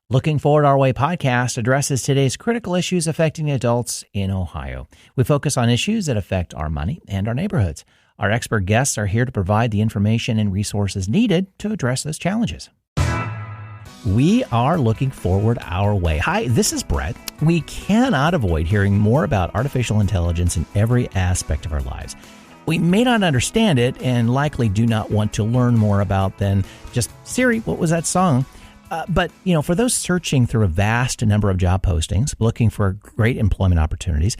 Looking Forward Our Way podcast addresses today's critical issues affecting adults in Ohio. We focus on issues that affect our money and our neighborhoods. Our expert guests are here to provide the information and resources needed to address those challenges. We are looking forward our way. Hi, this is Brett. We cannot avoid hearing more about artificial intelligence in every aspect of our lives. We may not understand it and likely do not want to learn more about than just, Siri, what was that song? But, for those searching through a vast number of job postings, looking for great employment opportunities,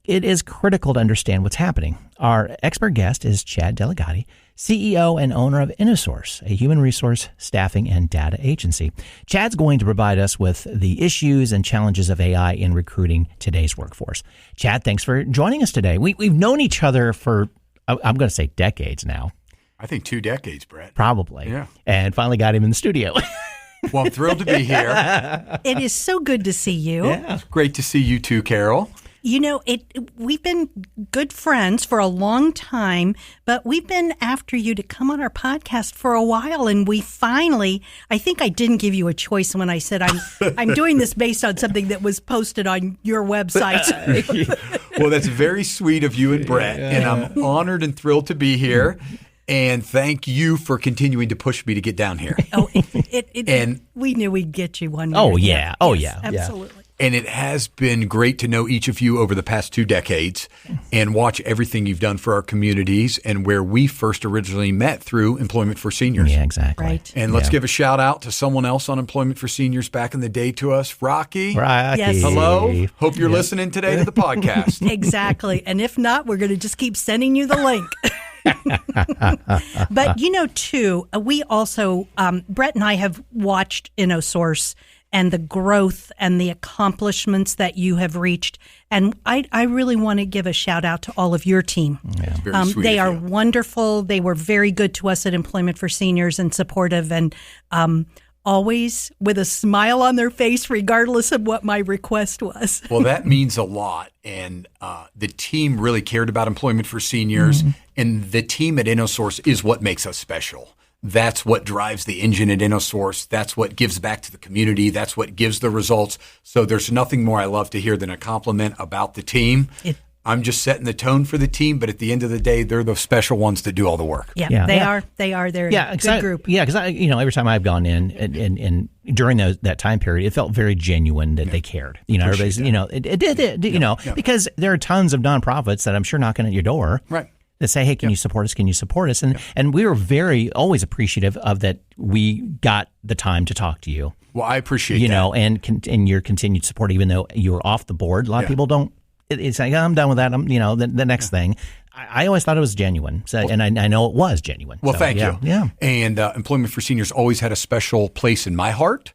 it is critical to understand what's happening. Our expert guest is Chad Delegati, CEO and owner of InnoSource, a human resource staffing and data agency. Chad's going to provide us with the issues and challenges of AI in recruiting today's workforce. Chad, thanks for joining us today. We've known each other for, I'm going to say decades now. I think 2 decades, Brett. Probably. Yeah. And finally got him in the studio. Well, I'm thrilled to be here. It is so good to see you. Yeah, it's great to see you too, Carol. We've been good friends for a long time, but we've been after you to come on our podcast for a while, and we finally, I think I didn't give you a choice when I said I'm doing this based on something that was posted on your website. Well, that's very sweet of you and Brett, and I'm honored and thrilled to be here. And thank you for continuing to push me to get down here. And we knew we'd get you one. Oh, yeah. Oh, yeah. Absolutely. And it has been great to know each of you over the past 2 decades and watch everything you've done for our communities and where we first originally met through Employment for Seniors. Yeah, exactly. Right. And let's give a shout out to someone else on Employment for Seniors back in the day to us, Rocky. Yes. Hello. Hope you're listening today to the podcast. Exactly. And if not, we're going to just keep sending you the link. But, too, we also, Brett and I have watched InnoSource and the growth and the accomplishments that you have reached. And I really want to give a shout out to all of your team. Yeah. Very sweet they of are you. Wonderful. They were very good to us at Employment for Seniors and supportive and always with a smile on their face, regardless of what my request was. Well, that means a lot. And the team really cared about Employment for Seniors. Mm-hmm. And the team at InnoSource is what makes us special. That's what drives the engine at InnoSource. That's what gives back to the community. That's what gives the results. So there's nothing more I love to hear than a compliment about the team. I'm just setting the tone for the team, but at the end of the day, they're the special ones that do all the work. Yeah. They are. They're a good group. Yeah, because every time I've gone in and during that time period, it felt very genuine that they cared. Everybody's, because there are tons of nonprofits that I'm sure knocking at your door. Right. That say, hey, can you support us? Can you support us? And we were very, always appreciative of that we got the time to talk to you. Well, I appreciate that. And your continued support, even though you were off the board. A lot of people don't. It's like, I'm done with that. The next thing. I always thought it was genuine. And I know it was genuine. Well, thank you. Yeah. And Employment for Seniors always had a special place in my heart.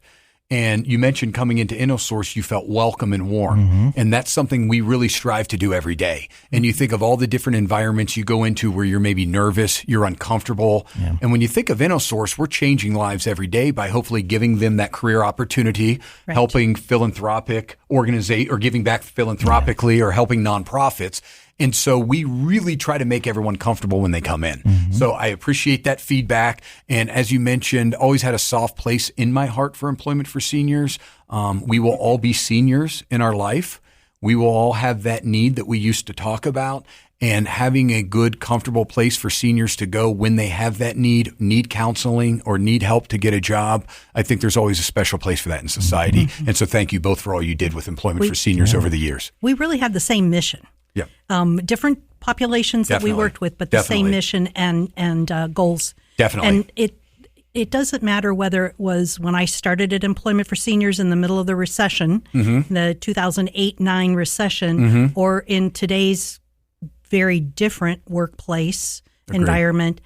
And you mentioned coming into InnoSource, you felt welcome and warm. Mm-hmm. And that's something we really strive to do every day. And you think of all the different environments you go into where you're maybe nervous, you're uncomfortable. Yeah. And when you think of InnoSource, we're changing lives every day by hopefully giving them that career opportunity, helping philanthropic organization or giving back philanthropically or helping nonprofits. And so we really try to make everyone comfortable when they come in. Mm-hmm. So I appreciate that feedback. And as you mentioned, always had a soft place in my heart for Employment for Seniors. We will all be seniors in our life. We will all have that need that we used to talk about. And having a good, comfortable place for seniors to go when they have that need counseling or need help to get a job, I think there's always a special place for that in society. Mm-hmm. And so thank you both for all you did with Employment for Seniors over the years. We really have the same mission. Yeah. Different populations that we worked with, but the same mission and goals. Definitely. And it doesn't matter whether it was when I started at Employment for Seniors in the middle of the recession, the 2008-9 recession, or in today's very different workplace environment.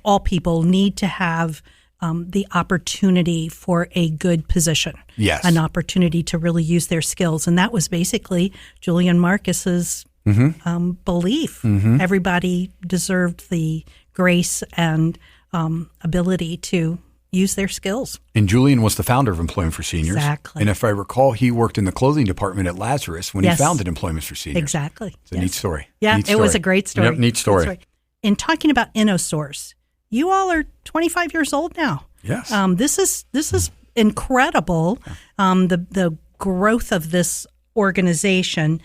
All people need to have the opportunity for a good position. Yes. An opportunity to really use their skills. And that was basically Julian Marcus's belief. Mm-hmm. Everybody deserved the grace and ability to use their skills. And Julian was the founder of Employment for Seniors. Exactly. And if I recall, he worked in the clothing department at Lazarus when he founded Employment for Seniors. Exactly. It's a neat story. Yeah, neat story. It was a great story. Yep, neat story. In talking about InnoSource, you all are 25 years old now. Yes. This is incredible, the growth of this organization.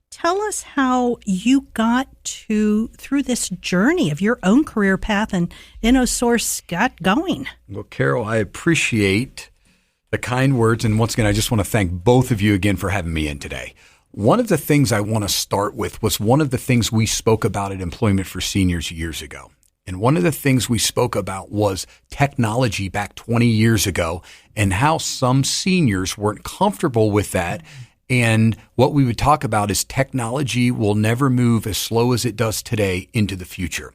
Tell us how you got through this journey of your own career path and InnoSource got going. Well, Carol, I appreciate the kind words. And once again, I just want to thank both of you again for having me in today. One of the things I want to start with was one of the things we spoke about at Employment for Seniors years ago. And one of the things we spoke about was technology back 20 years ago and how some seniors weren't comfortable with that. And what we would talk about is technology will never move as slow as it does today into the future.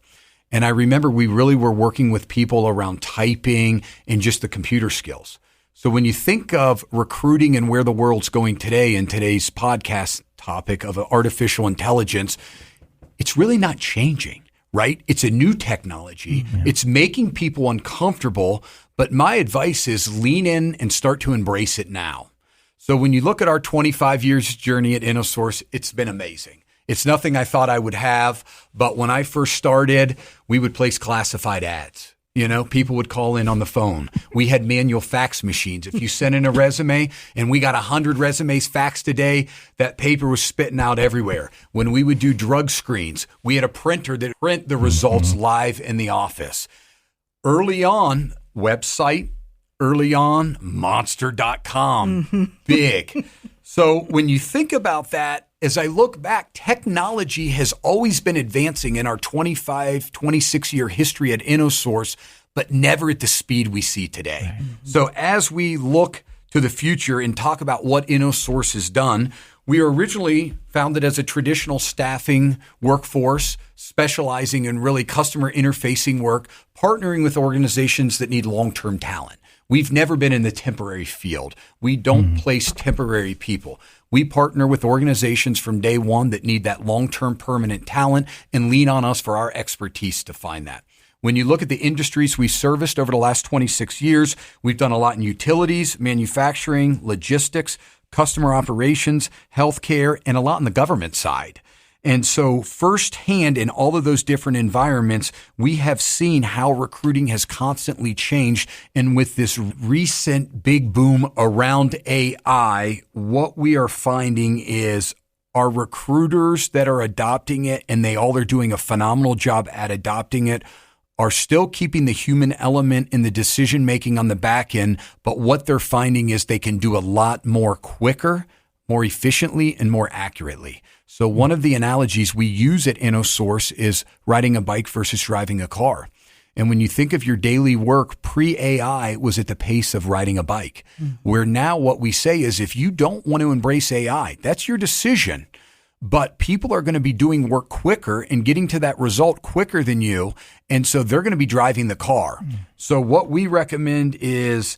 And I remember we really were working with people around typing and just the computer skills. So when you think of recruiting and where the world's going today in today's podcast topic of artificial intelligence, it's really not changing, right? It's a new technology. Mm-hmm. It's making people uncomfortable. But my advice is lean in and start to embrace it now. So when you look at our 25 years journey at InnoSource, it's been amazing. It's nothing I thought I would have, but when I first started, we would place classified ads. You know, people would call in on the phone. We had manual fax machines. If you sent in a resume and we got 100 resumes faxed a day, that paper was spitting out everywhere. When we would do drug screens, we had a printer that print the results live in the office. Early on, website, early on, monster.com, big. So when you think about that, as I look back, technology has always been advancing in our 25, 26-year history at InnoSource, but never at the speed we see today. Right. So as we look to the future and talk about what InnoSource has done, we were originally founded as a traditional staffing workforce, specializing in really customer interfacing work, partnering with organizations that need long-term talent. We've never been in the temporary field. We don't place temporary people. We partner with organizations from day one that need that long-term permanent talent and lean on us for our expertise to find that. When you look at the industries we serviced over the last 26 years, we've done a lot in utilities, manufacturing, logistics, customer operations, healthcare, and a lot on the government side. And so firsthand in all of those different environments, we have seen how recruiting has constantly changed. And with this recent big boom around AI, what we are finding is our recruiters that are adopting it, and they all are doing a phenomenal job at adopting it, are still keeping the human element in the decision making on the back end. But what they're finding is they can do a lot more quicker, more efficiently, and more accurately. So one of the analogies we use at InnoSource is riding a bike versus driving a car. And when you think of your daily work, pre-AI was at the pace of riding a bike, where now what we say is if you don't want to embrace AI, that's your decision. But people are going to be doing work quicker and getting to that result quicker than you. And so they're going to be driving the car. So what we recommend is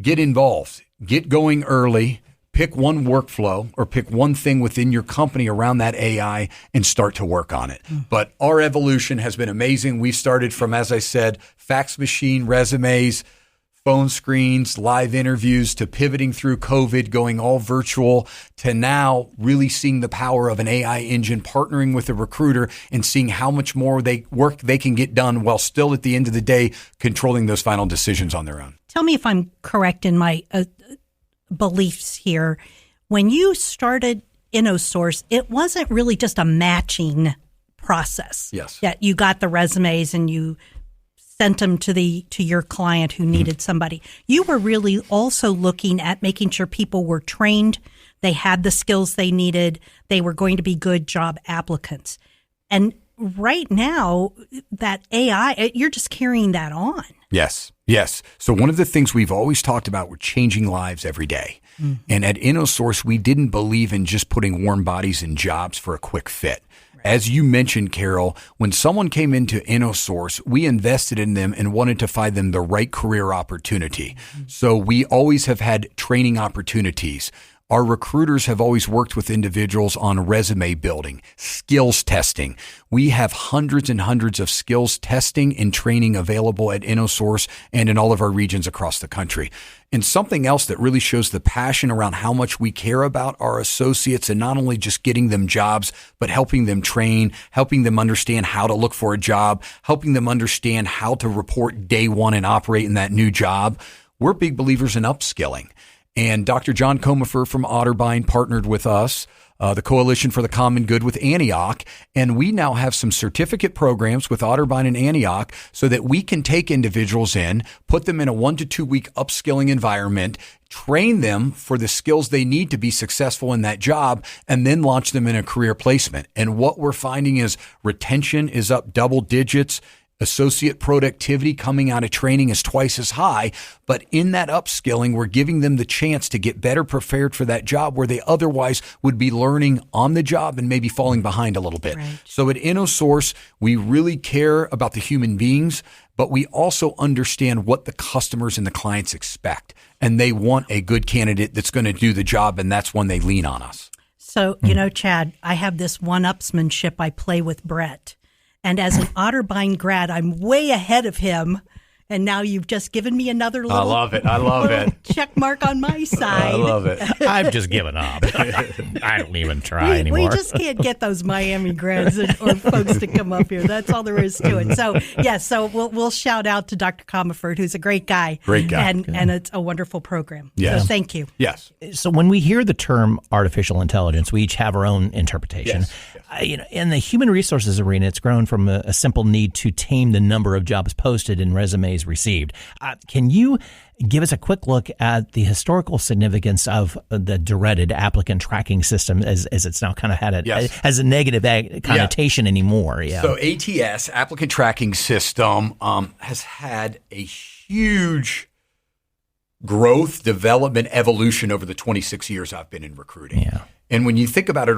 get involved, get going early, pick one workflow or pick one thing within your company around that AI and start to work on it. But our evolution has been amazing. We started from, as I said, fax machine resumes, phone screens, live interviews, to pivoting through COVID, going all virtual, to now really seeing the power of an AI engine, partnering with a recruiter and seeing how much more work they can get done while still at the end of the day controlling those final decisions on their own. Tell me if I'm correct in my beliefs here. When you started InnoSource, it wasn't really just a matching process. Yes. That you got the resumes and you sent them to your client who needed somebody. You were really also looking at making sure people were trained, they had the skills they needed, they were going to be good job applicants. And right now, that AI, you're just carrying that on. Yes. So one of the things we've always talked about, we're changing lives every day. And at InnoSource, we didn't believe in just putting warm bodies in jobs for a quick fit. As you mentioned, Carol, when someone came into InnoSource, we invested in them and wanted to find them the right career opportunity. So we always have had training opportunities. Our recruiters have always worked with individuals on resume building, skills testing. We have hundreds and hundreds of skills testing and training available at InnoSource and in all of our regions across the country. And something else that really shows the passion around how much we care about our associates and not only just getting them jobs, but helping them train, helping them understand how to look for a job, helping them understand how to report day one and operate in that new job. we're big believers in upskilling. And Dr. John Comerford from Otterbein partnered with us, the Coalition for the Common Good with Antioch. And we now have some certificate programs with Otterbein and Antioch so that we can take individuals in, put them in a 1 to 2 week upskilling environment, train them for the skills they need to be successful in that job, and then launch them in a career placement. And what we're finding is retention is up double digits. Associate productivity coming out of training is twice as high. But in that upskilling, we're giving them the chance to get better prepared for that job where they otherwise would be learning on the job and maybe falling behind a little bit. Right. So at InnoSource, we really care about the human beings, but we also understand what the customers and the clients expect. And they want a good candidate that's going to do the job, and that's when they lean on us. So, Chad, I have this one-upsmanship I play with Brett. And as an Otterbein grad, I'm way ahead of him. And now you've just given me another little, I love it. check mark on my side. I love it. I've just given up. I don't even try anymore. We just can't get those Miami grads or folks to come up here. That's all there is to it. So, so we'll shout out to Dr. Comerford, who's a great guy. Great guy. And it's a wonderful program. Yes. So thank you. Yes. So when we hear the term artificial intelligence, we each have our own interpretation. Yes. In the human resources arena, it's grown from a simple need to tame the number of jobs posted and resumes received. Can you give us a quick look at the historical significance of the dreaded applicant tracking system as it's now kind of had has a negative connotation anymore? Yeah. So ATS, applicant tracking system, has had a huge growth, development, evolution over the 26 years I've been in recruiting. Yeah. And when you think about it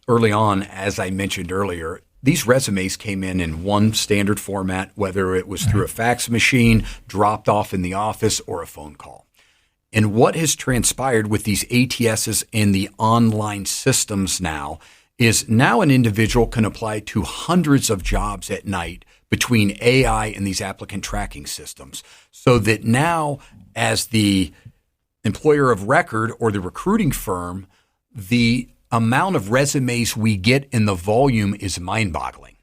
early on, as I mentioned earlier, these resumes came in one standard format, whether it was through a fax machine, dropped off in the office, or a phone call. And what has transpired with these ATSs and the online systems now is now an individual can apply to hundreds of jobs at night between AI and these applicant tracking systems. So that now, as the employer of record or the recruiting firm, the amount of resumes we get in the volume is mind-boggling.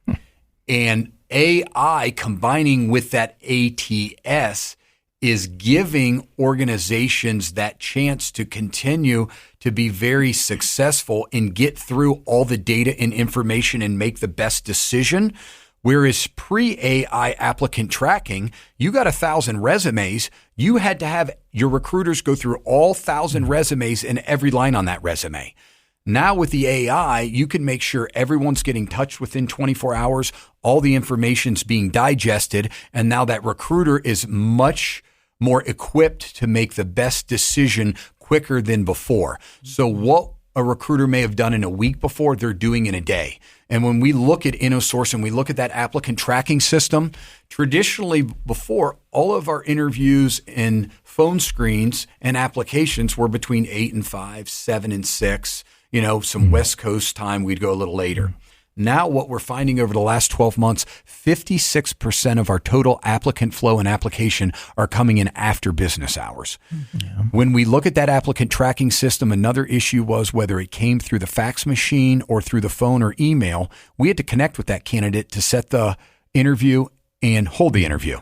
And AI combining with that ATS is giving organizations that chance to continue to be very successful and get through all the data and information and make the best decision. Whereas pre-AI applicant tracking, you got 1,000 resumes. You had to have your recruiters go through all 1,000 resumes and every line on that resume. Now with the AI, you can make sure everyone's getting touched within 24 hours. All the information's being digested. And now that recruiter is much more equipped to make the best decision quicker than before. So what a recruiter may have done in a week before, they're doing in a day. And when we look at InnoSource and we look at that applicant tracking system, traditionally before, all of our interviews and phone screens and applications were between 8 and 5, 7 and 6. Some West Coast time, we'd go a little later. Now what we're finding over the last 12 months, 56% of our total applicant flow and application are coming in after business hours. Yeah. When we look at that applicant tracking system, another issue was whether it came through the fax machine or through the phone or email, we had to connect with that candidate to set the interview and hold the interview.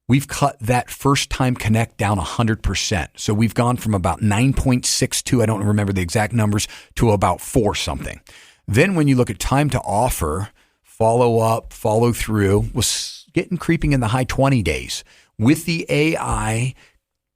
We've cut that first time connect down 100%. So we've gone from about 9.62, I don't remember the exact numbers, to about 4 something. Then when you look at time to offer, follow up, follow through, was creeping in the high 20 days. With the AI,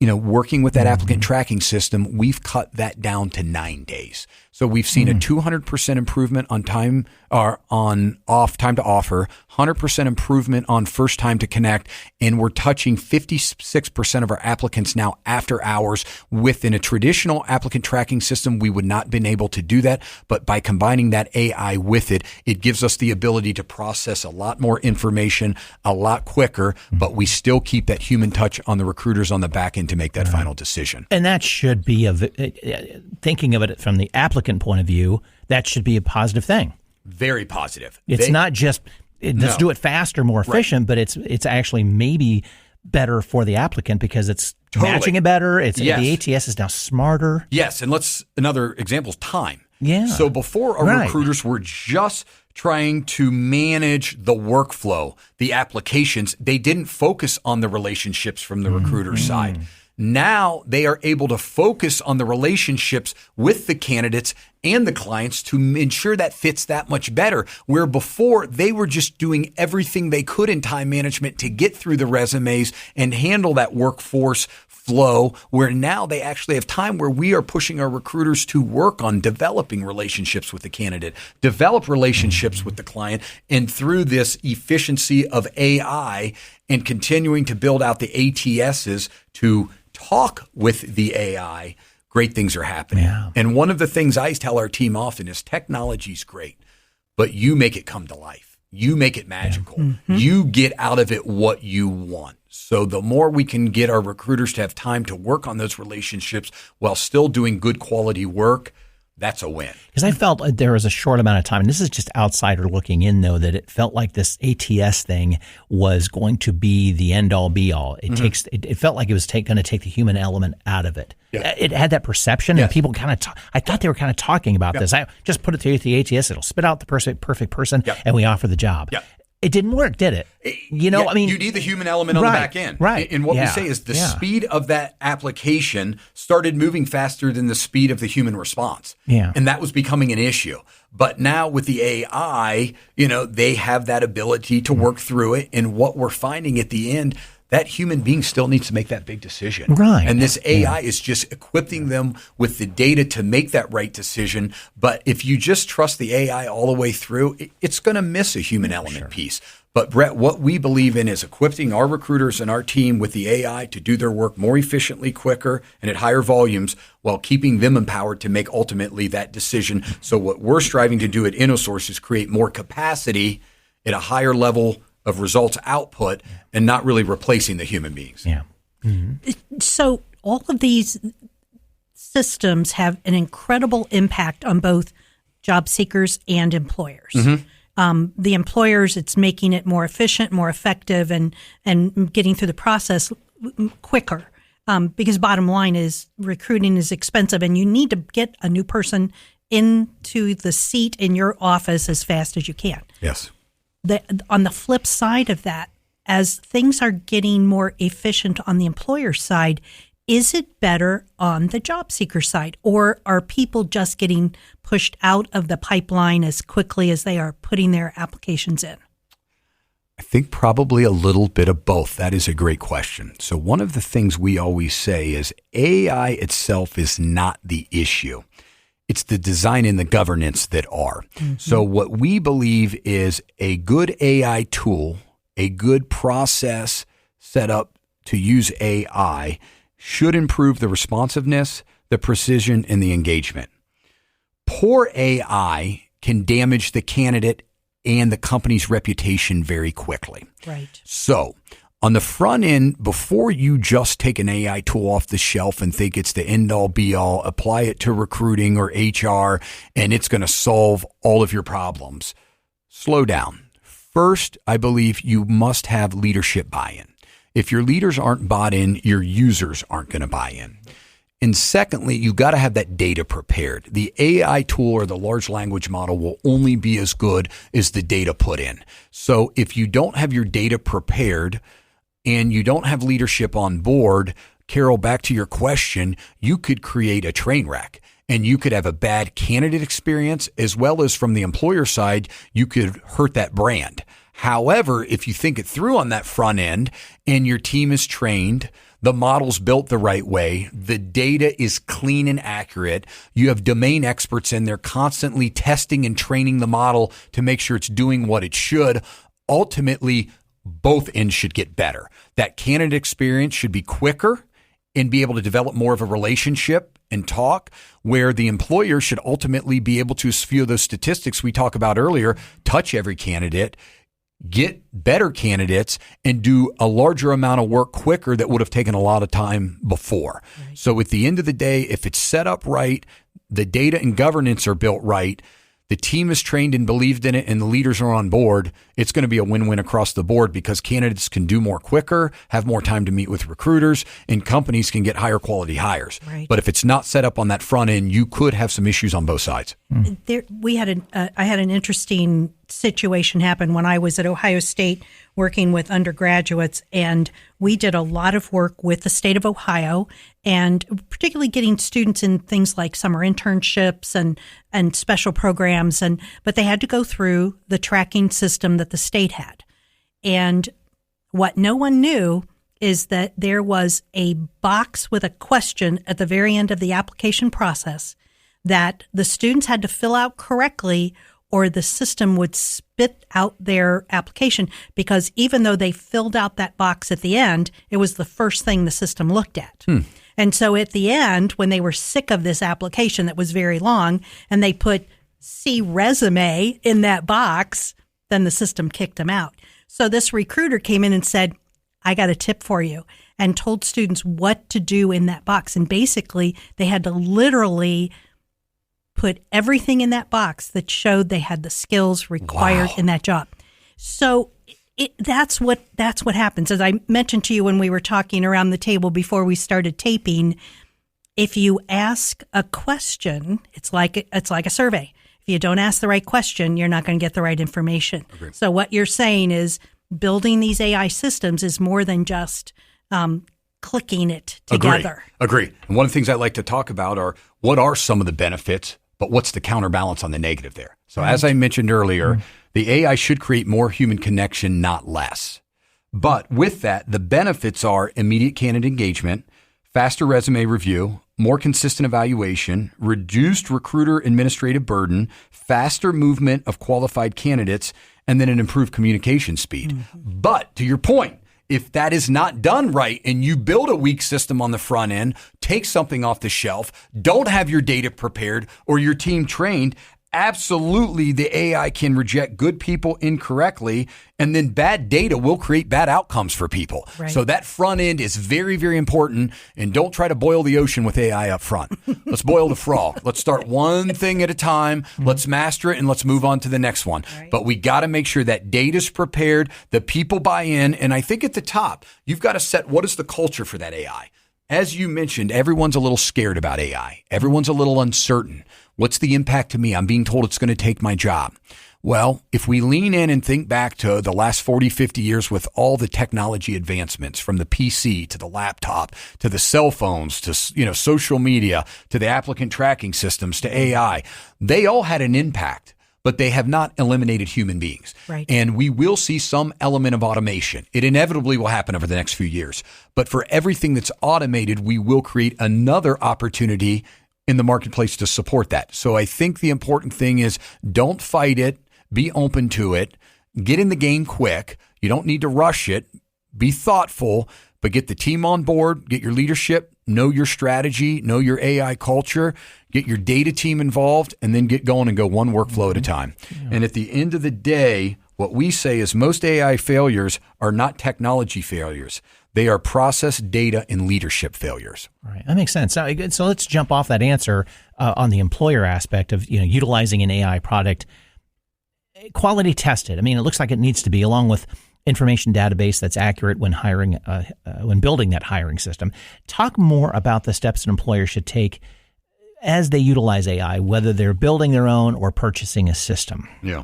working with that applicant tracking system, we've cut that down to 9 days. So we've seen a 200% improvement on time or on time to offer, 100% improvement on first time to connect, and we're touching 56% of our applicants now after hours. Within a traditional applicant tracking system, we would not been able to do that, but by combining that AI with it, it gives us the ability to process a lot more information a lot quicker, but we still keep that human touch on the recruiters on the back end to make that final decision. And that should be thinking of it from the applicant point of view, that should be a positive thing. Very positive. It's not just let's do it faster, more efficient, but it's actually maybe better for the applicant because it's matching it better. The ATS is now smarter. Yes, and another example is time. Yeah. So before, our recruiters were just trying to manage the workflow, the applications. They didn't focus on the relationships from the recruiter side. Now they are able to focus on the relationships with the candidates and the clients to ensure that fits that much better. Where before they were just doing everything they could in time management to get through the resumes and handle that workforce flow, where now they actually have time where we are pushing our recruiters to work on developing relationships with the candidate, develop relationships with the client, and through this efficiency of AI and continuing to build out the ATSs to talk with the AI, great things are happening. Yeah. And one of the things I tell our team often is technology's great, but you make it come to life. You make it magical. You get out of it what you want. So the more we can get our recruiters to have time to work on those relationships while still doing good quality work, that's a win. Because I felt there was a short amount of time, and this is just outsider looking in, though, that it felt like this ATS thing was going to be the end all be all. It felt like it was going to take the human element out of it. Yeah. It had that perception, and people kind of, I thought they were kind of talking about this. I just put it through the ATS, it'll spit out the perfect person, and we offer the job. It didn't work, did it? I mean, you need the human element on the back end. Right. And what we say is the speed of that application started moving faster than the speed of the human response. Yeah. And that was becoming an issue. But now with the AI, they have that ability to work through it. And what we're finding at the end, that human being still needs to make that big decision. Right. And this AI is just equipping them with the data to make that right decision. But if you just trust the AI all the way through, it's going to miss a human element piece. But Brett, what we believe in is equipping our recruiters and our team with the AI to do their work more efficiently, quicker, and at higher volumes while keeping them empowered to make ultimately that decision. So what we're striving to do at InnoSource is create more capacity at a higher level of results output and not really replacing the human beings. Yeah. So all of these systems have an incredible impact on both job seekers and employers. The employers, it's making it more efficient, more effective, and getting through the process quicker. Because bottom line is recruiting is expensive, and you need to get a new person into the seat in your office as fast as you can. Yes. On the flip side of that, as things are getting more efficient on the employer side, is it better on the job seeker side, or are people just getting pushed out of the pipeline as quickly as they are putting their applications in? I think probably a little bit of both. That is a great question. So one of the things we always say is AI itself is not the issue. It's the design and the governance that are. So what we believe is a good AI tool, a good process set up to use AI should improve the responsiveness, the precision, and the engagement. Poor AI can damage the candidate and the company's reputation very quickly. Right. So on the front end, before you just take an AI tool off the shelf and think it's the end all be all, apply it to recruiting or HR, and it's going to solve all of your problems, slow down. First, I believe you must have leadership buy-in. If your leaders aren't bought in, your users aren't going to buy in. And secondly, you got to have that data prepared. The AI tool or the large language model will only be as good as the data put in. So if you don't have your data prepared and you don't have leadership on board, Carol, back to your question, you could create a train wreck. And you could have a bad candidate experience as well as from the employer side, you could hurt that brand. However, if you think it through on that front end and your team is trained, the model's built the right way, the data is clean and accurate, you have domain experts in there constantly testing and training the model to make sure it's doing what it should, ultimately both ends should get better. That candidate experience should be quicker and be able to develop more of a relationship and talk, where the employer should ultimately be able to, a few of those statistics we talked about earlier, touch every candidate, get better candidates, and do a larger amount of work quicker that would have taken a lot of time before. Right. So at the end of the day, if it's set up right, the data and governance are built right, the team is trained and believed in it and the leaders are on board, it's going to be a win-win across the board because candidates can do more quicker, have more time to meet with recruiters, and companies can get higher quality hires. Right. But if it's not set up on that front end, you could have some issues on both sides. I had an interesting situation happen when I was at Ohio State working with undergraduates, and we did a lot of work with the state of Ohio, and particularly getting students in things like summer internships and special programs, but they had to go through the tracking system that the state had. And what no one knew is that there was a box with a question at the very end of the application process that the students had to fill out correctly, or the system would spit out their application, because even though they filled out that box at the end, it was the first thing the system looked at. And so at the end, when they were sick of this application that was very long, and they put "see resume" in that box, then the system kicked them out. So this recruiter came in and said, "I got a tip for you," and told students what to do in that box. And basically, they had to literally put everything in that box that showed they had the skills required in that job. So that's what happens. As I mentioned to you when we were talking around the table before we started taping, if you ask a question, it's like a survey. If you don't ask the right question, you're not going to get the right information. Agreed. So what you're saying is building these AI systems is more than just clicking it together. Agree. And one of the things I like to talk about are what are some of the benefits, but what's the counterbalance on the negative there? So as I mentioned earlier, the AI should create more human connection, not less. But with that, the benefits are immediate candidate engagement, faster resume review, more consistent evaluation, reduced recruiter administrative burden, faster movement of qualified candidates, and then an improved communication speed. But to your point, if that is not done right and you build a weak system on the front end, take something off the shelf, don't have your data prepared or your team trained, absolutely the AI can reject good people incorrectly, and then bad data will create bad outcomes for people. Right. So that front end is very, very important, and don't try to boil the ocean with AI up front. Let's boil the frog. Let's start one thing at a time. Let's master it, and let's move on to the next one. Right. But we got to make sure that data's prepared, the people buy in, and I think at the top, you've got to set what is the culture for that AI. As you mentioned, everyone's a little scared about AI. Everyone's a little uncertain. What's the impact to me? I'm being told it's going to take my job. Well, if we lean in and think back to the last 40, 50 years with all the technology advancements, from the PC to the laptop to the cell phones to social media to the applicant tracking systems to AI, they all had an impact, but they have not eliminated human beings. Right. And we will see some element of automation. It inevitably will happen over the next few years. But for everything that's automated, we will create another opportunity in the marketplace to support that. So I think the important thing is don't fight it, be open to it, get in the game quick. You don't need to rush it, be thoughtful, but get the team on board, get your leadership, know your strategy, know your AI culture, get your data team involved, and then get going and go one workflow at a time. Yeah. And at the end of the day, what we say is most AI failures are not technology failures. They are process, data, and leadership failures. Right, that makes sense. So let's jump off that answer on the employer aspect of utilizing an AI product. Quality tested. I mean, it looks like it needs to be, along with information database that's accurate when hiring, when building that hiring system. Talk more about the steps an employer should take as they utilize AI, whether they're building their own or purchasing a system. Yeah.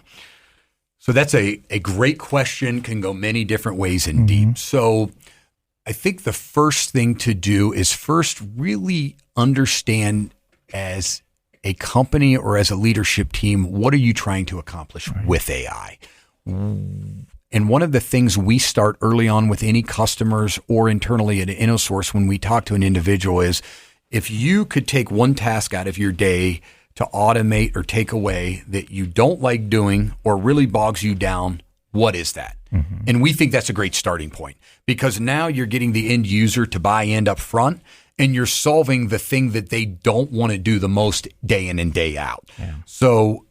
So that's a great question, can go many different ways and deep. So I think the first thing to do is first really understand, as a company or as a leadership team, what are you trying to accomplish with AI? And one of the things we start early on with any customers or internally at InnoSource when we talk to an individual is, if you could take one task out of your day to automate or take away that you don't like doing or really bogs you down, what is that? And we think that's a great starting point, because now you're getting the end user to buy in up front, and you're solving the thing that they don't want to do the most day in and day out. Yeah. So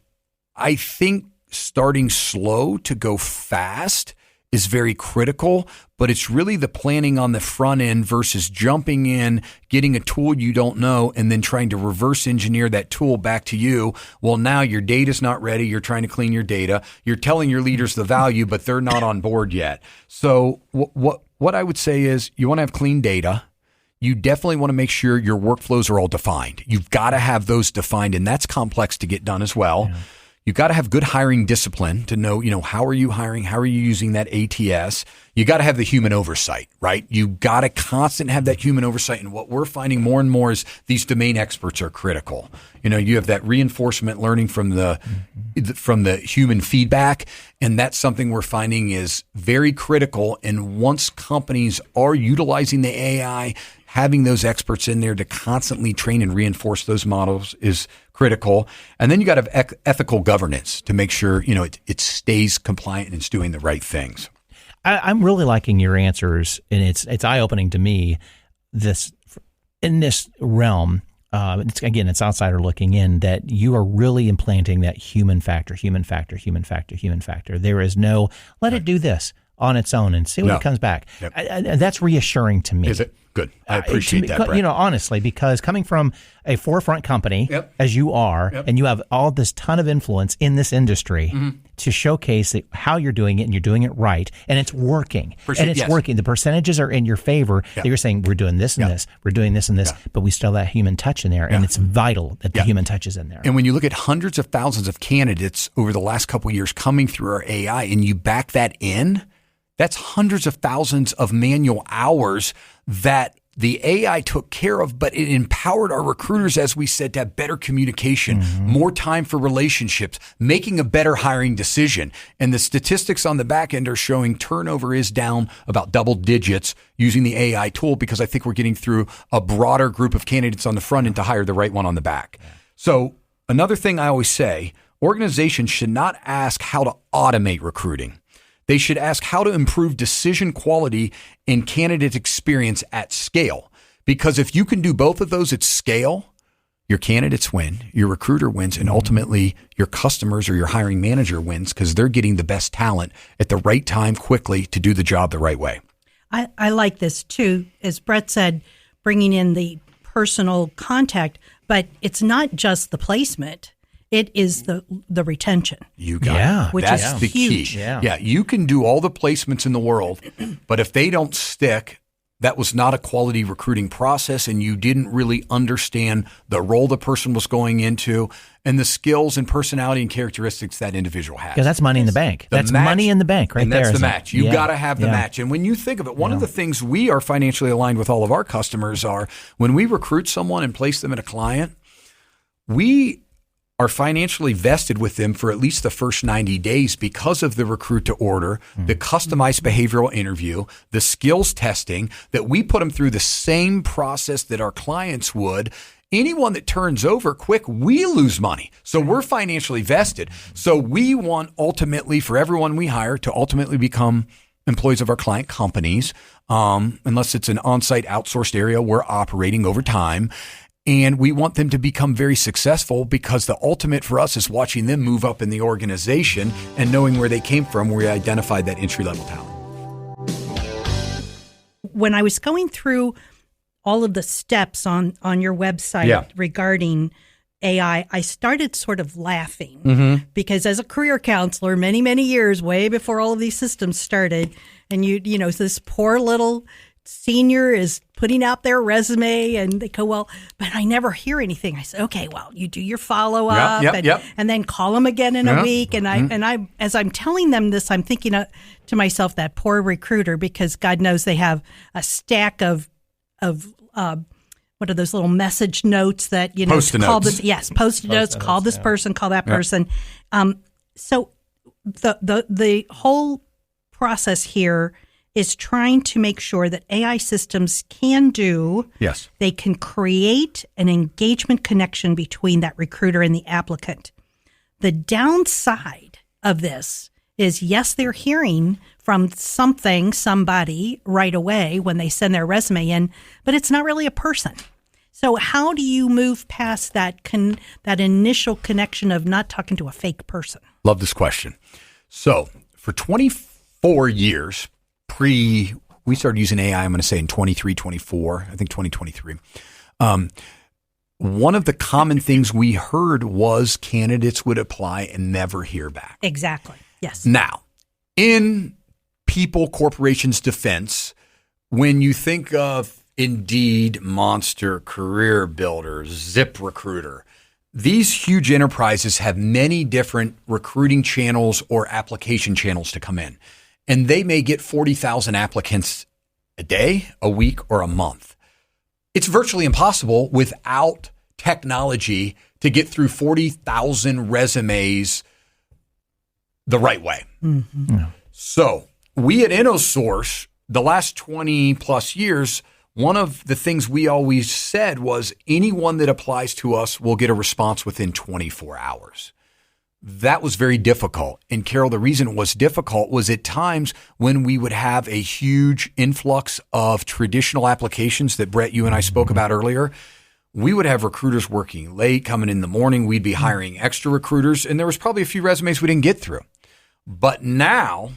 I think starting slow to go fast is very critical, but it's really the planning on the front end versus jumping in, getting a tool you don't know, and then trying to reverse engineer that tool back to you. Well, now your data's not ready. You're trying to clean your data. You're telling your leaders the value, but they're not on board yet. So what I would say is you want to have clean data. You definitely want to make sure your workflows are all defined. You've got to have those defined, and that's complex to get done as well. Yeah. You've got to have good hiring discipline to know, how are you hiring? How are you using that ATS? You got to have the human oversight, right? You got to constantly have that human oversight. And what we're finding more and more is these domain experts are critical. You have that reinforcement learning from the human feedback. And that's something we're finding is very critical. And once companies are utilizing the AI, having those experts in there to constantly train and reinforce those models is critical. And then you got to have ethical governance to make sure, it stays compliant and it's doing the right things. I'm really liking your answers, and it's eye-opening to me. In this realm, it's outsider looking in, that you are really implanting that human factor. There is no let it do this on its own and see what it comes back. Yep. And that's reassuring to me. Is it? Good. I appreciate that, Brett. Honestly, because coming from a forefront company, as you are, and you have all this ton of influence in this industry to showcase how you're doing it, and you're doing it right, and it's working. Working. The percentages are in your favor. That you're saying we're doing this and this, we're doing this and this, but we still have that human touch in there, and it's vital that the human touch is in there. And when you look at hundreds of thousands of candidates over the last couple of years coming through our AI, and you back that in, that's hundreds of thousands of manual hours that the AI took care of, but it empowered our recruiters, as we said, to have better communication, more time for relationships, making a better hiring decision. And the statistics on the back end are showing turnover is down about double digits using the AI tool, because I think we're getting through a broader group of candidates on the front end to hire the right one on the back. Yeah. So another thing I always say, organizations should not ask how to automate recruiting. They should ask how to improve decision quality and candidate experience at scale. Because if you can do both of those at scale, your candidates win, your recruiter wins, and ultimately your customers or your hiring manager wins, because they're getting the best talent at the right time quickly to do the job the right way. I like this too. As Brett said, bringing in the personal contact, but it's not just the placement. It is the retention. You got it. Which That's is the huge. key. Yeah, you can do all the placements in the world, but if they don't stick, that was not a quality recruiting process, and you didn't really understand the role the person was going into and the skills and personality and characteristics that individual has. Yeah, that's money in the bank. That's money in the bank right and there. That's the match. You got to have the match. And when you think of it, one of the things we are financially aligned with all of our customers are when we recruit someone and place them at a client, we are financially vested with them for at least the first 90 days because of the recruit to order, the customized behavioral interview, the skills testing, that we put them through the same process that our clients would. Anyone that turns over quick, we lose money. So we're financially vested. So we want ultimately for everyone we hire to ultimately become employees of our client companies, unless it's an on-site outsourced area we're operating over time. And we want them to become very successful, because the ultimate for us is watching them move up in the organization and knowing where they came from, where we identified that entry-level talent. When I was going through all of the steps on your website regarding AI, I started sort of laughing because as a career counselor, many, many years, way before all of these systems started, and this poor little senior is putting out their resume and they go, well, but I never hear anything. I said, okay, well, you do your follow up and then call them again in a week. And I, as I'm telling them this, I'm thinking to myself, that poor recruiter, because God knows they have a stack of what are those little message notes that, Post-it call notes. this, Post-it notes, call this person, call that person. So the whole process here is trying to make sure that AI systems can do. Yes. They can create an engagement connection between that recruiter and the applicant. The downside of this is, yes, they're hearing from somebody right away when they send their resume in, but it's not really a person. So how do you move past that initial connection of not talking to a fake person? Love this question. So for 25 4 years we started using AI, I'm going to say in 23, 24, I think 2023. One of the common things we heard was candidates would apply and never hear back. Exactly. Yes. Now, in people, corporations' defense, when you think of Indeed, Monster, Career Builder, ZipRecruiter, these huge enterprises have many different recruiting channels or application channels to come in. And they may get 40,000 applicants a day, a week, or a month. It's virtually impossible without technology to get through 40,000 resumes the right way. Mm-hmm. Yeah. So we at InnoSource, the last 20 plus years, one of the things we always said was anyone that applies to us will get a response within 24 hours. That was very difficult. And Carol, the reason it was difficult was at times when we would have a huge influx of traditional applications that Brett, you and I spoke about earlier, we would have recruiters working late, coming in the morning. We'd be hiring extra recruiters, and there was probably a few resumes we didn't get through. But now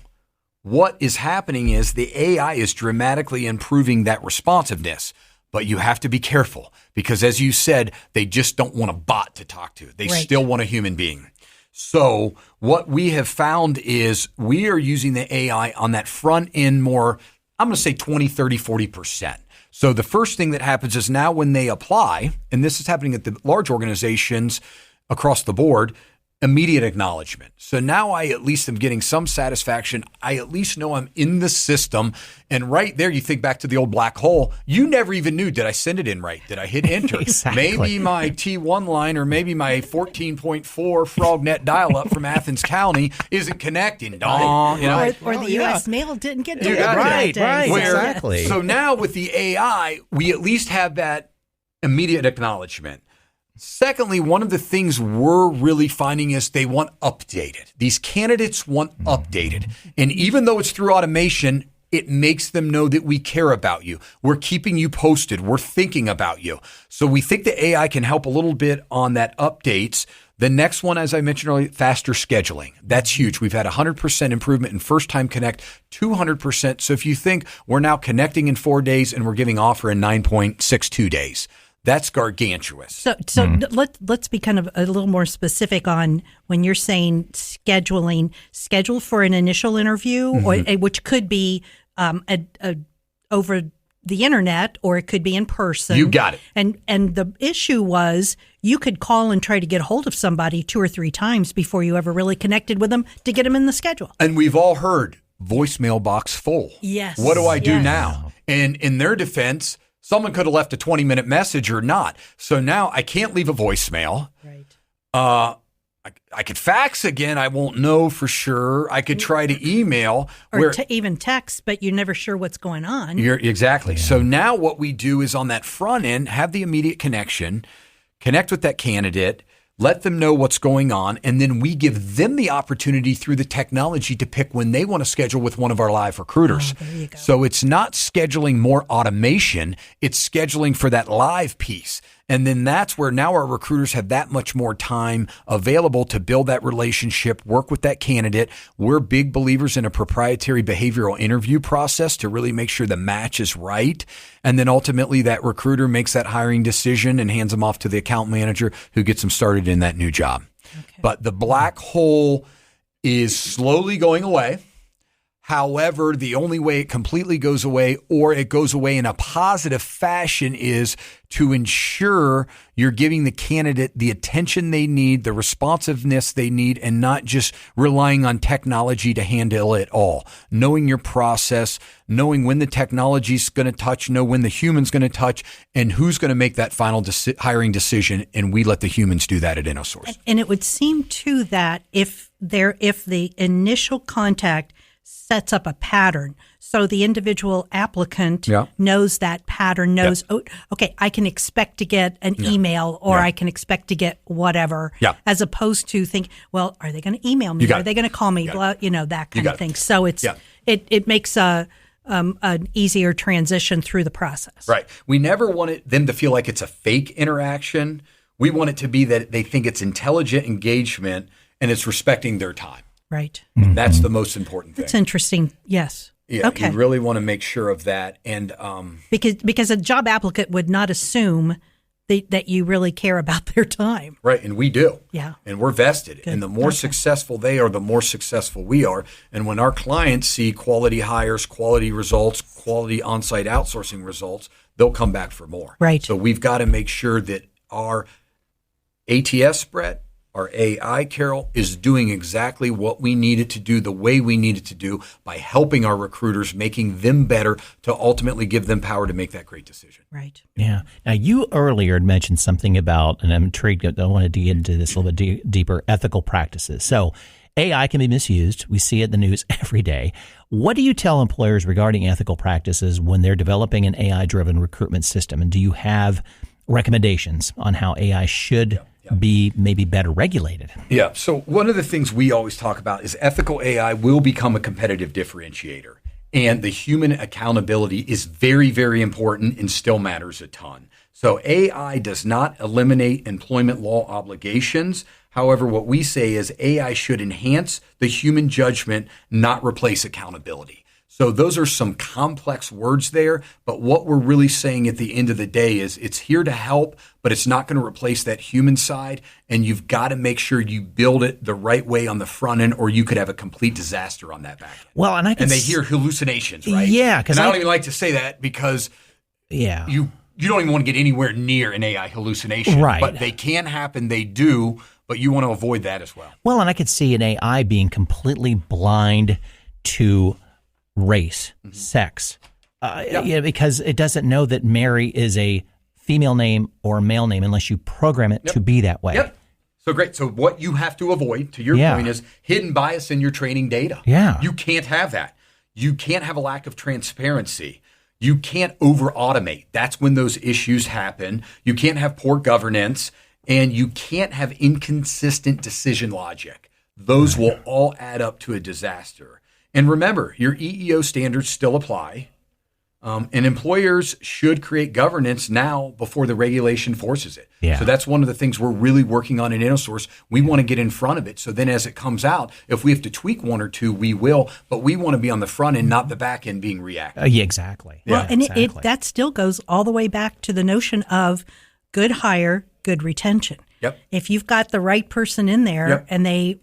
what is happening is the AI is dramatically improving that responsiveness. But you have to be careful because, as you said, they just don't want a bot to talk to. They still want a human being. So what we have found is we are using the AI on that front end more, I'm going to say 20, 30, 40%. So the first thing that happens is now when they apply, and this is happening at the large organizations across the board, immediate acknowledgement. So now I at least am getting some satisfaction. I at least know I'm in the system. And right there, you think back to the old black hole. You never even knew, did I send it in right? Did I hit enter? Exactly. Maybe my T1 line or maybe my 14.4 FrogNet dial-up from Athens County isn't connecting. You know? Or the U.S. mail didn't get You delivered got it. that day. Right, exactly. So now with the AI, we at least have that immediate acknowledgement. Secondly, one of the things we're really finding is they want updated. These candidates want updated. And even though it's through automation, it makes them know that we care about you. We're keeping you posted. We're thinking about you. So we think the AI can help a little bit on that updates. The next one, as I mentioned earlier, faster scheduling. That's huge. We've had 100% improvement in first time connect, 200%. So if you think we're now connecting in 4 days and we're giving offer in 9.62 days, that's gargantuous. So let's be kind of a little more specific on when you're saying scheduling. Schedule for an initial interview, or which could be over the internet, or it could be in person. You got it. And the issue was you could call and try to get a hold of somebody 2 or 3 times before you ever really connected with them to get them in the schedule. And we've all heard voicemail box full. Yes. What do I do now? And in their defense, someone could have left a 20-minute message or not. So now I can't leave a voicemail. Right. I could fax again. I won't know for sure. I could try to email. Or even text, but you're never sure what's going on. Exactly. Yeah. So now what we do is on that front end, have the immediate connection, connect with that candidate, let them know what's going on, and then we give them the opportunity through the technology to pick when they want to schedule with one of our live recruiters. Oh, there you go. So it's not scheduling more automation, it's scheduling for that live piece. And then that's where now our recruiters have that much more time available to build that relationship, work with that candidate. We're big believers in a proprietary behavioral interview process to really make sure the match is right. And then ultimately that recruiter makes that hiring decision and hands them off to the account manager who gets them started in that new job. Okay. But the black hole is slowly going away. However, the only way it completely goes away, or it goes away in a positive fashion, is to ensure you're giving the candidate the attention they need, the responsiveness they need, and not just relying on technology to handle it all. Knowing your process, knowing when the technology's going to touch, know when the human's going to touch, and who's going to make that final hiring decision, and we let the humans do that at InnoSource. And it would seem, too, that if the initial contact sets up a pattern, so the individual applicant knows that pattern, knows, okay, I can expect to get an email, or I can expect to get whatever, as opposed to think, well, are they going to email me? Are they going to call me? Blah, that kind of thing. So it makes an easier transition through the process. Right. We never wanted them to feel like it's a fake interaction. We want it to be that they think it's intelligent engagement and it's respecting their time. Right. That's the most important thing. That's interesting. Yes. Yeah, Okay. you really want to make sure of that. And Because a job applicant would not assume that you really care about their time. right, and we do. Yeah. And we're vested. Good. And the more successful they are, the more successful we are. And when our clients see quality hires, quality results, quality on-site outsourcing results, they'll come back for more. Right. So we've got to make sure that our ATS, Brett, our AI, Carol, is doing exactly what we need it to do, the way we need it to do, by helping our recruiters, making them better to ultimately give them power to make that great decision. Right. Yeah. Now, you earlier had mentioned something about, and I'm intrigued, I want to dig into this a little bit deeper, ethical practices. So AI can be misused. We see it in the news every day. What do you tell employers regarding ethical practices when they're developing an AI-driven recruitment system? And do you have recommendations on how AI should be maybe better regulated? Yeah. So one of the things we always talk about is ethical AI will become a competitive differentiator. And the human accountability is very, very important and still matters a ton. So AI does not eliminate employment law obligations. However, what we say is AI should enhance the human judgment, not replace accountability. So those are some complex words there, but what we're really saying at the end of the day is it's here to help, but it's not going to replace that human side, and you've got to make sure you build it the right way on the front end, or you could have a complete disaster on that back end. Well, and they hear hallucinations, right? Yeah, because I don't even like to say that because you don't even want to get anywhere near an AI hallucination, right? But they can happen, they do, but you want to avoid that as well. Well, and I could see an AI being completely blind to race, sex, because it doesn't know that Mary is a female name or a male name unless you program it to be that way. Yep. So great. So what you have to avoid, to your point, is hidden bias in your training data. Yeah. You can't have that. You can't have a lack of transparency. You can't over automate. That's when those issues happen. You can't have poor governance, and you can't have inconsistent decision logic. Those will all add up to a disaster. And remember, your EEO standards still apply, and employers should create governance now before the regulation forces it. Yeah. So that's one of the things we're really working on in InnoSource. We want to get in front of it. So then as it comes out, if we have to tweak one or two, we will. But we want to be on the front end, not the back end being reactive. Yeah, exactly. Well, and exactly. that still goes all the way back to the notion of good hire, good retention. Yep. If you've got the right person in there and they,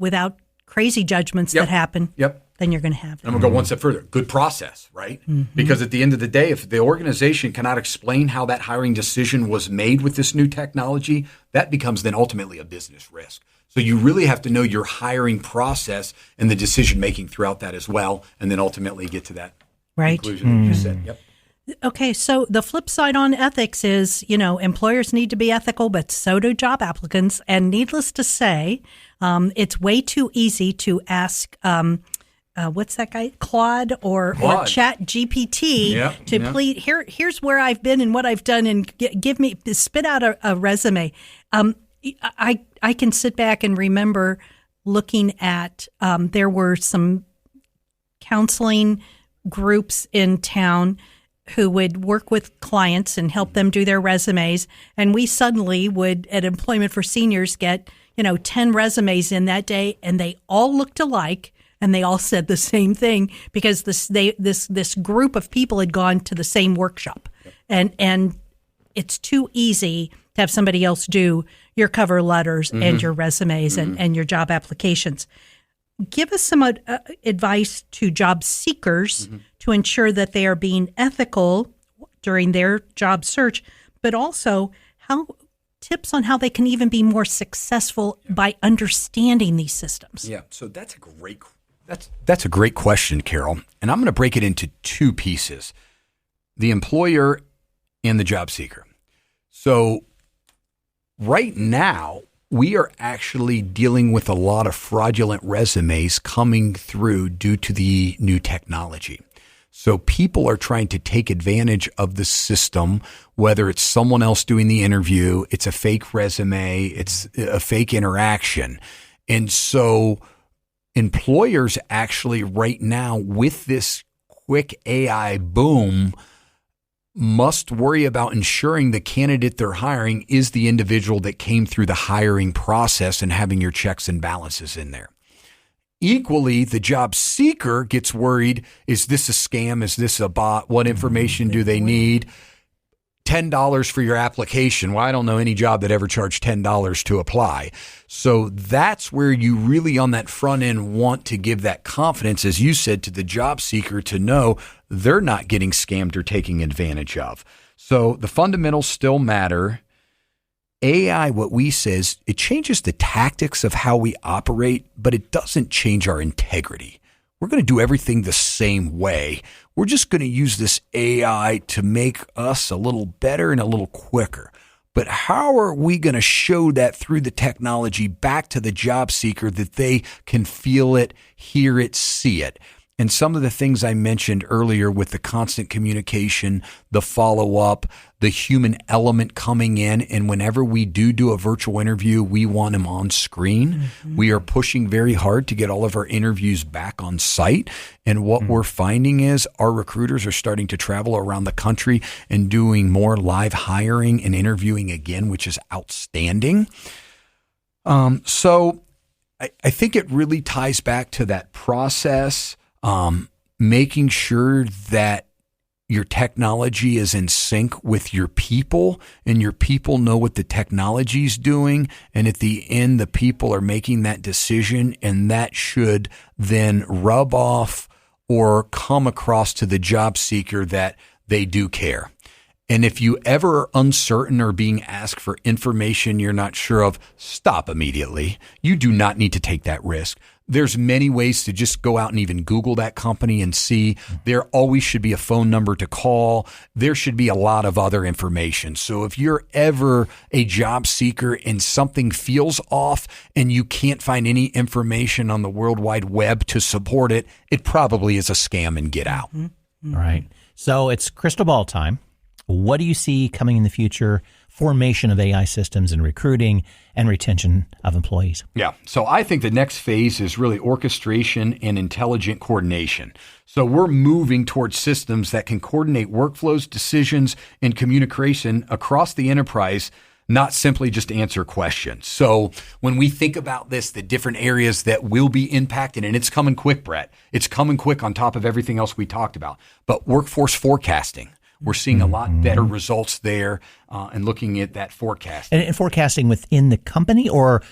without crazy judgments that happen, then you're going to have it. I'm going to go one step further. Good process, right? Because at the end of the day, if the organization cannot explain how that hiring decision was made with this new technology, that becomes then ultimately a business risk. So you really have to know your hiring process and the decision making throughout that as well, and then ultimately get to that conclusion that you said. Yep. Okay, so the flip side on ethics is, employers need to be ethical, but so do job applicants. And needless to say, it's way too easy to ask what's that guy, Claude or Chat GPT please here's where I've been and what I've done, and spit out a resume. I can sit back and remember looking at there were some counseling groups in town who would work with clients and help them do their resumes, and we suddenly would at Employment for Seniors get 10 resumes in that day, and they all looked alike. And they all said the same thing because this group of people had gone to the same workshop, and it's too easy to have somebody else do your cover letters and your resumes and your job applications. Give us some advice to job seekers to ensure that they are being ethical during their job search, but also tips on how they can even be more successful by understanding these systems. Yeah, so that's a great question, Carol. And I'm going to break it into two pieces, the employer and the job seeker. So right now, we are actually dealing with a lot of fraudulent resumes coming through due to the new technology. So people are trying to take advantage of the system, whether it's someone else doing the interview, it's a fake resume, it's a fake interaction. And so employers actually right now with this quick AI boom must worry about ensuring the candidate they're hiring is the individual that came through the hiring process and having your checks and balances in there. Equally, the job seeker gets worried, is this a scam? Is this a bot? What information do they need? $10 for your application. Well, I don't know any job that ever charged $10 to apply. So that's where you really on that front end want to give that confidence, as you said, to the job seeker to know they're not getting scammed or taken advantage of. So the fundamentals still matter. AI, what we say is it changes the tactics of how we operate, but it doesn't change our integrity. We're going to do everything the same way. We're just going to use this AI to make us a little better and a little quicker. But how are we going to show that through the technology back to the job seeker that they can feel it, hear it, see it? And some of the things I mentioned earlier with the constant communication, the follow-up, the human element coming in. And whenever we do a virtual interview, we want them on screen. Mm-hmm. We are pushing very hard to get all of our interviews back on site. And what we're finding is our recruiters are starting to travel around the country and doing more live hiring and interviewing again, which is outstanding. So I think it really ties back to that process. Making sure that your technology is in sync with your people and your people know what the technology is doing. And at the end, the people are making that decision, and that should then rub off or come across to the job seeker that they do care. And if you ever are uncertain or being asked for information you're not sure of, stop immediately. You do not need to take that risk. There's many ways to just go out and even Google that company and see. There always should be a phone number to call. There should be a lot of other information. So if you're ever a job seeker and something feels off and you can't find any information on the World Wide Web to support it, it probably is a scam and get out. All right. So it's crystal ball time. What do you see coming in the future? Formation of AI systems in recruiting and retention of employees. Yeah. So I think the next phase is really orchestration and intelligent coordination. So we're moving towards systems that can coordinate workflows, decisions, and communication across the enterprise, not simply just answer questions. So when we think about this, the different areas that will be impacted, and it's coming quick, Brett, it's coming quick on top of everything else we talked about, but workforce forecasting. We're seeing a lot better results there and looking at that forecast. And forecasting within the company or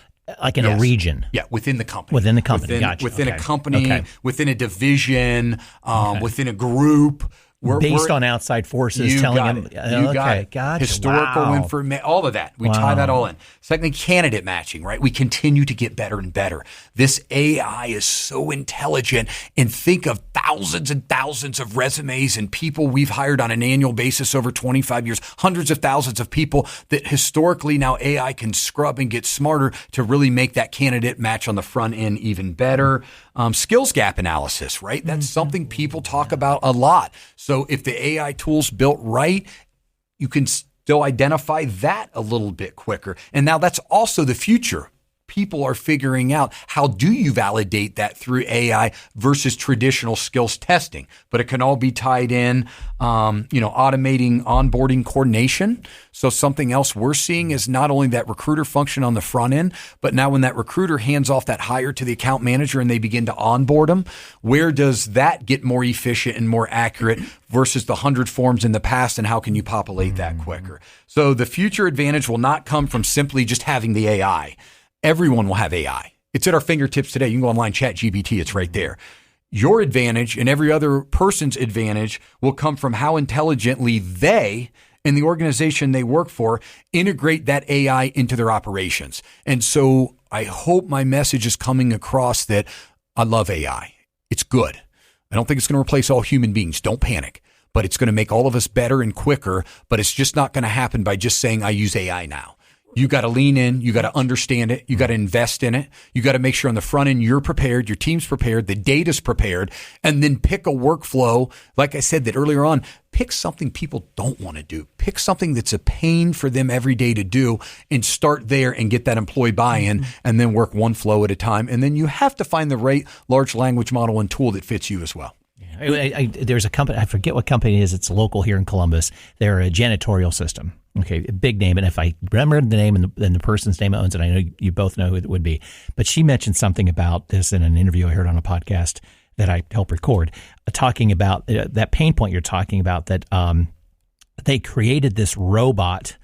like in a region? Yeah, within the company. Within the company, gotcha. Within a company, within a division, within a group. Based on outside forces telling them. You got it. Gotcha. Historical information, all of that. We tie that all in. Secondly, candidate matching, right? We continue to get better and better. This AI is so intelligent, and think of thousands and thousands of resumes and people we've hired on an annual basis over 25 years, hundreds of thousands of people that historically now AI can scrub and get smarter to really make that candidate match on the front end even better. Skills gap analysis, right? That's something people talk about a lot. So if the AI tool's built right, you can still identify that a little bit quicker. And now that's also the future. People are figuring out how do you validate that through AI versus traditional skills testing. But it can all be tied in, automating onboarding coordination. So something else we're seeing is not only that recruiter function on the front end, but now when that recruiter hands off that hire to the account manager and they begin to onboard them, where does that get more efficient and more accurate versus the 100 forms in the past, and how can you populate that quicker? So the future advantage will not come from simply just having the AI. Everyone will have AI. It's at our fingertips today. You can go online, ChatGPT, it's right there. Your advantage and every other person's advantage will come from how intelligently they and the organization they work for integrate that AI into their operations. And so I hope my message is coming across that I love AI. It's good. I don't think it's going to replace all human beings. Don't panic. But it's going to make all of us better and quicker. But it's just not going to happen by just saying I use AI now. You got to lean in. You got to understand it. You got to invest in it. You got to make sure on the front end you're prepared, your team's prepared, the data's prepared, and then pick a workflow. Like I said that earlier on, pick something people don't want to do. Pick something that's a pain for them every day to do and start there and get that employee buy-in and then work one flow at a time. And then you have to find the right large language model and tool that fits you as well. There's a company, I forget what company it is. It's local here in Columbus. They're a janitorial system. Okay, a big name. And if I remember the name and the person's name that owns it, I know you both know who it would be. But she mentioned something about this in an interview I heard on a podcast that I helped record, talking about that pain point you're talking about, that they created this robot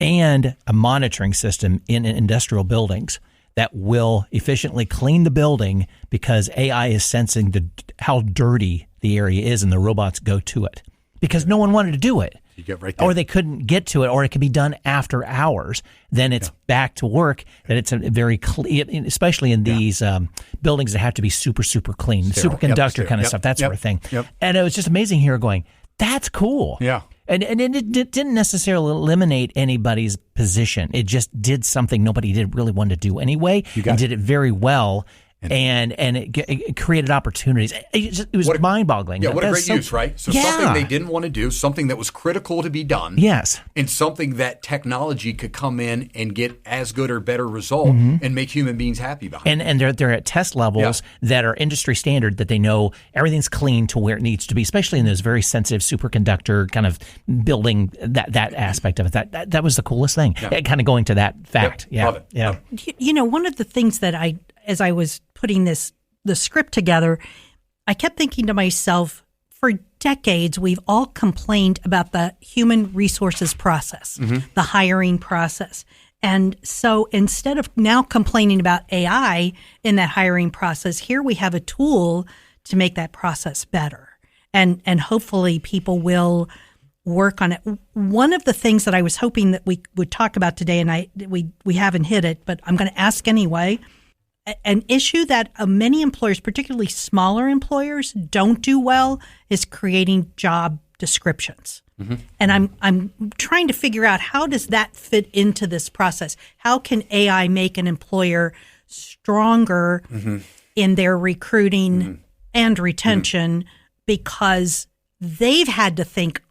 and a monitoring system in industrial buildings that will efficiently clean the building because AI is sensing how dirty the area is, and the robots go to it because no one wanted to do it. You get right there. Or they couldn't get to it, or it can be done after hours. Then it's back to work. That it's a very clean, especially in these buildings that have to be super, super clean, superconductor kind of stuff, that sort of thing. And it was just amazing here going, that's cool. Yeah. And it didn't necessarily eliminate anybody's position. It just did something nobody really wanted to do anyway, and did it very well. And it created opportunities. It was mind-boggling. Yeah, what a great use, right? So something they didn't want to do, something that was critical to be done. Yes. And something that technology could come in and get as good or better result and make human beings happy behind. And they're at test levels that are industry standard, that they know everything's clean to where it needs to be, especially in those very sensitive superconductor kind of building, that aspect of it. That was the coolest thing. Kind of going to that fact. Love it. Yeah. Love it. You know, one of the things that as I was putting the script together, I kept thinking to myself, for decades, we've all complained about the human resources process, the hiring process. And so instead of now complaining about AI in that hiring process, here we have a tool to make that process better. And hopefully people will work on it. One of the things that I was hoping that we would talk about today, and we haven't hit it, but I'm going to ask anyway, an issue that many employers, particularly smaller employers, don't do well is creating job descriptions. And I'm trying to figure out, how does that fit into this process? How can AI make an employer stronger in their recruiting and retention because they've had to think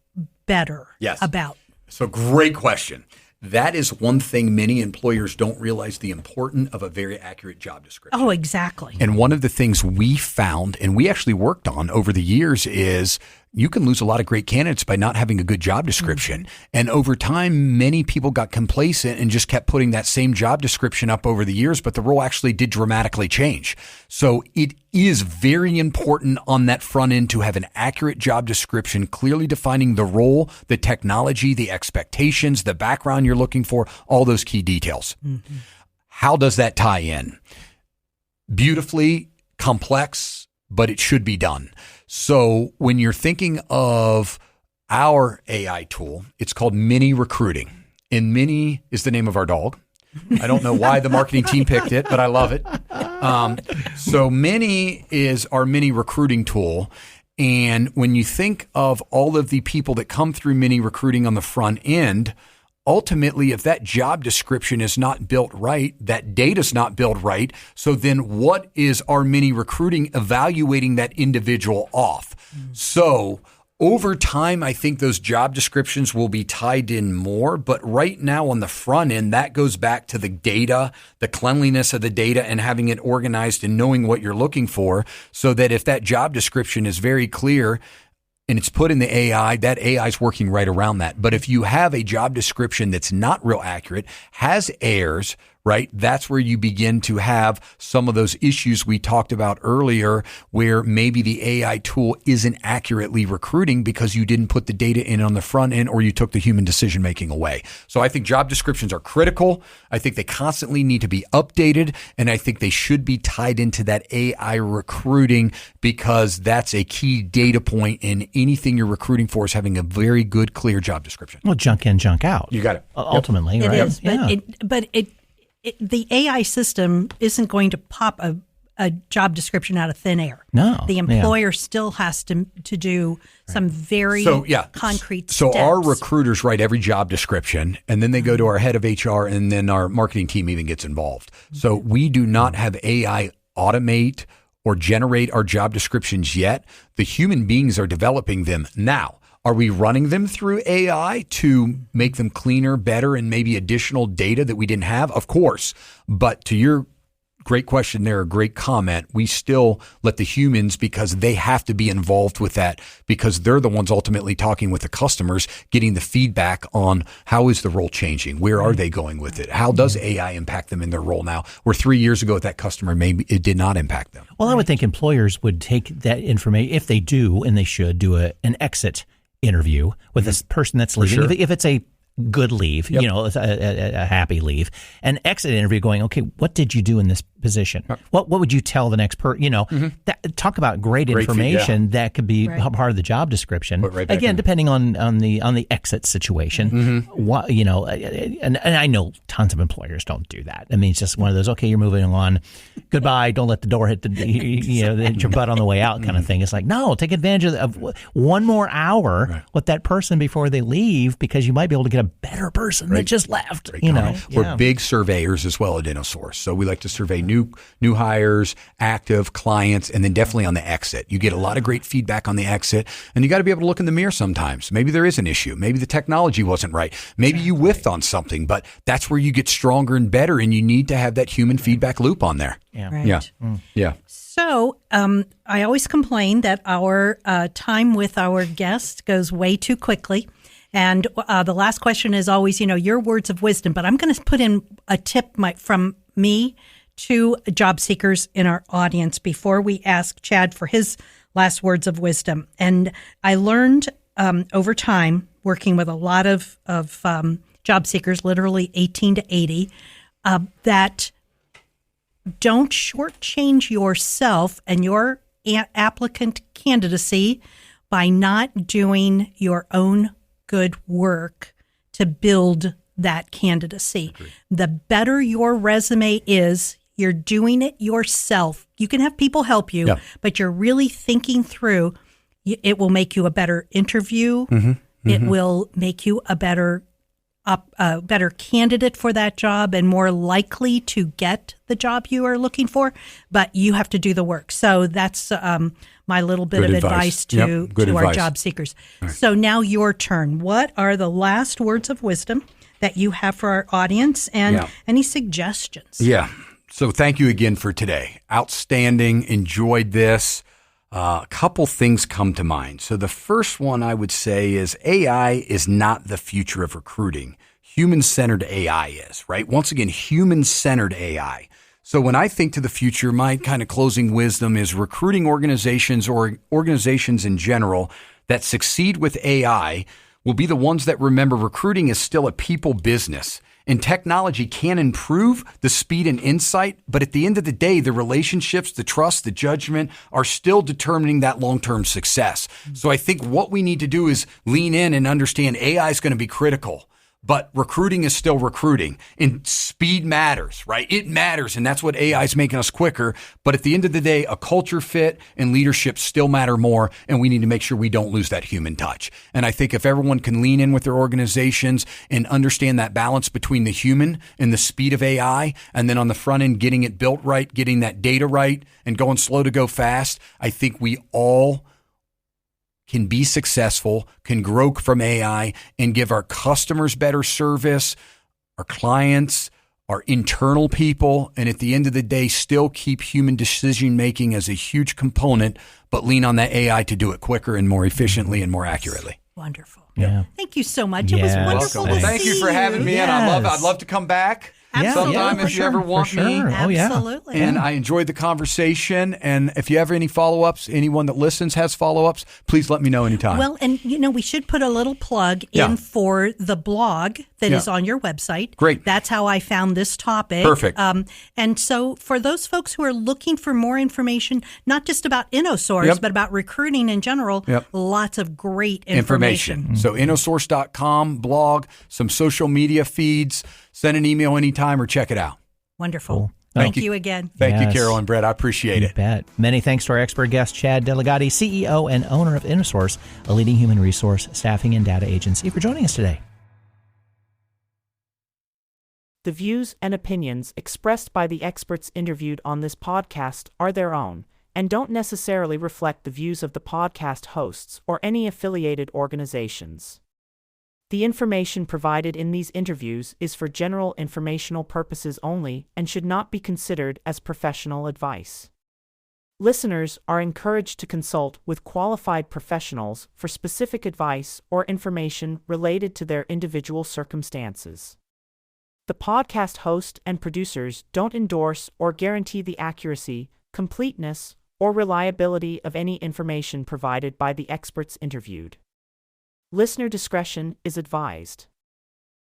better about? So great question. That is one thing many employers don't realize, the importance of a very accurate job description. Oh, exactly. And one of the things we found, and we actually worked on over the years, is you can lose a lot of great candidates by not having a good job description. And over time, many people got complacent and just kept putting that same job description up over the years, but the role actually did dramatically change. So it is very important on that front end to have an accurate job description, clearly defining the role, the technology, the expectations, the background you're looking for, all those key details. How does that tie in? Beautifully complex, but it should be done. So when you're thinking of our AI tool, it's called Mini Recruiting. And Mini is the name of our dog. I don't know why the marketing team picked it, but I love it. So Mini is our mini recruiting tool. And when you think of all of the people that come through Mini Recruiting on the front end, ultimately, if that job description is not built right, that data's not built right, so then what is our Mini Recruiting evaluating that individual off? So over time, I think those job descriptions will be tied in more, but right now on the front end, that goes back to the data, the cleanliness of the data, and having it organized and knowing what you're looking for, so that if that job description is very clear and it's put in the AI, that AI is working right around that. But if you have a job description that's not real accurate, has errors, right, that's where you begin to have some of those issues we talked about earlier, where maybe the AI tool isn't accurately recruiting because you didn't put the data in on the front end, or you took the human decision making away. So I think job descriptions are critical. I think they constantly need to be updated, and I think they should be tied into that AI recruiting, because that's a key data point in anything you're recruiting for, is having a very good, clear job description. Well, junk in, junk out. You got it. Ultimately, It right? is, but the AI system isn't going to pop a job description out of thin air. No. The employer still has to do some very concrete So steps. our recruiters write every job description, and then they go to our head of HR, and then our marketing team even gets involved. So we do not have AI automate or generate our job descriptions yet. The human beings are developing them now. Are we running them through AI to make them cleaner, better, and maybe additional data that we didn't have? Of course. But to your great question there, a great comment. We still let the humans, because they have to be involved with that, because they're the ones ultimately talking with the customers, getting the feedback on how is the role changing? Where are they going with it? How does AI impact them in their role now? Where 3 years ago with that customer, maybe it did not impact them. Well, I would think employers would take that information, if they do, and they should do an exit interview with this person that's leaving. sure. If it's a good leave, a happy leave, an exit interview going, okay, what did you do in this position? What would you tell the next person? Talk about great information that could be part of the job description. Again, depending on the exit situation. What, and I know tons of employers don't do that. I mean, it's just one of those, okay, you're moving on. Goodbye. Don't let the door hit hit your butt on the way out kind of thing. It's like, no, take advantage of one more hour with that person before they leave, because you might be able to get a better person that just left. We're big surveyors as well at InnoSource. So we like to survey new hires, active clients, and then definitely on the exit. You get a lot of great feedback on the exit, and you got to be able to look in the mirror sometimes. Maybe there is an issue. Maybe the technology wasn't right. Maybe you whiffed on something, but that's where you get stronger and better, and you need to have that human feedback loop on there. Yeah. So I always complain that our time with our guest goes way too quickly. And the last question is always, your words of wisdom. But I'm going to put in a tip from me to job seekers in our audience before we ask Chad for his last words of wisdom. And I learned over time, working with a lot of job seekers, literally 18 to 80, that don't shortchange yourself and your applicant candidacy by not doing your own good work to build that candidacy. Agreed. The better your resume is, you're doing it yourself. You can have people help you, but you're really thinking through. It will make you a better interview. It will make you a better candidate for that job and more likely to get the job you are looking for, but you have to do the work. So that's my little bit of advice to our job seekers. Right. So now your turn. What are the last words of wisdom that you have for our audience, and any suggestions? Yeah. So thank you again for today. Outstanding. Enjoyed this. A couple things come to mind. So the first one I would say is AI is not the future of recruiting. Human-centered AI is, right? Once again, human-centered AI. So when I think to the future, my kind of closing wisdom is recruiting organizations or organizations in general that succeed with AI will be the ones that remember recruiting is still a people business. And technology can improve the speed and insight, but at the end of the day, the relationships, the trust, the judgment are still determining that long-term success. So I think what we need to do is lean in and understand AI is going to be critical, but recruiting is still recruiting, and speed matters, right? It matters, and that's what AI is making us quicker. But at the end of the day, a culture fit and leadership still matter more, and we need to make sure we don't lose that human touch. And I think if everyone can lean in with their organizations and understand that balance between the human and the speed of AI, and then on the front end, getting it built right, getting that data right, and going slow to go fast, I think we all can be successful, can grow from AI, and give our customers better service, our clients, our internal people, and at the end of the day, still keep human decision-making as a huge component, but lean on that AI to do it quicker and more efficiently and more accurately. Wonderful. Yeah. Thank you so much. It was wonderful to see you. Thank you for having me in. I'd love to come back. Sometime if you ever want me. Oh, yeah. Absolutely. And I enjoyed the conversation. And if you have any follow-ups, anyone that listens has follow-ups, please let me know anytime. Well, and we should put a little plug in for the blog that is on your website. Great. That's how I found this topic. Perfect. And so for those folks who are looking for more information, not just about InnoSource, but about recruiting in general, lots of great information. So InnoSource.com, blog, some social media feeds. Send an email anytime or check it out. Wonderful. Cool. Thank you again. Thank you, Carol and Brett. I appreciate it. Bet. Many thanks to our expert guest, Chad Delegati, CEO and owner of InnoSource, a leading human resource staffing and data agency, for joining us today. The views and opinions expressed by the experts interviewed on this podcast are their own and don't necessarily reflect the views of the podcast hosts or any affiliated organizations. The information provided in these interviews is for general informational purposes only and should not be considered as professional advice. Listeners are encouraged to consult with qualified professionals for specific advice or information related to their individual circumstances. The podcast host and producers don't endorse or guarantee the accuracy, completeness, or reliability of any information provided by the experts interviewed. Listener discretion is advised.